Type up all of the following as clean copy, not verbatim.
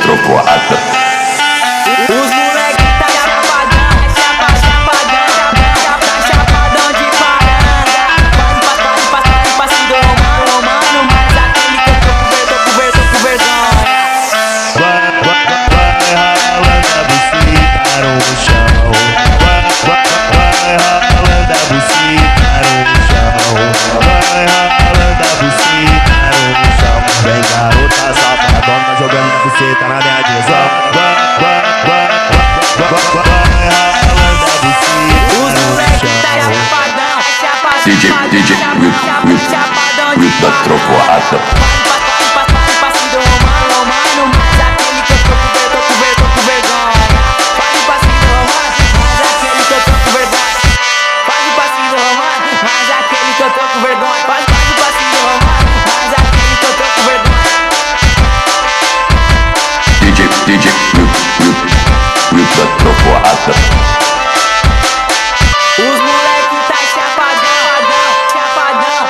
trovoada. Os moleque tá chapadão, chapadão de paranga. Quase passinho romano, mas aquele que eu tô com vergonha. Vai ralando a buceta no chão. Vai ralando a buceta no chão. Vai ralando a buceta no chão. Vem garota safadona jogando a buceta na minha direção. Vai ralando a buceta Os no moleque tá chão. chapadão, DJ chapadão de Will da trovoada. passinho romano, mas aquele que eu tô com vergonha. Faz passinho romano, mas aquele que eu tô com vergonha. Faz passinho romano, mas aquele que eu tô com vergonha. Faz passinho romano, mas aquele que eu tô com vergonha. DJ Will da trovoada. Os moleque tá chapadão, chapadão.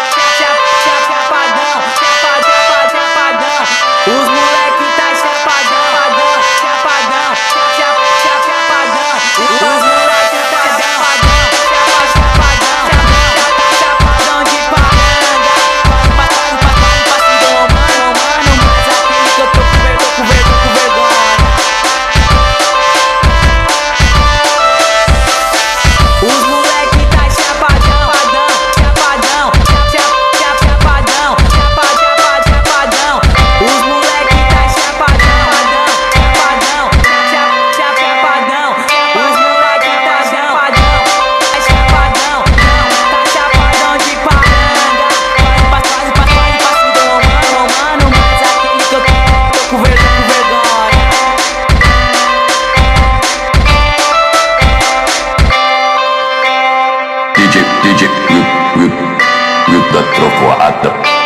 Os moleque tá chapadão. Os moleque tá chapadão de paranga. Passinho romano, mas aquele que eu tô com vergonha. Os moleque tá chapadão. Os moleque tá chapadão. Os moleque tá chapadão. Tá chapadão de paranga. Passinho romano, mas aquele que eu tô com vergonha. DJ Will da trovoada.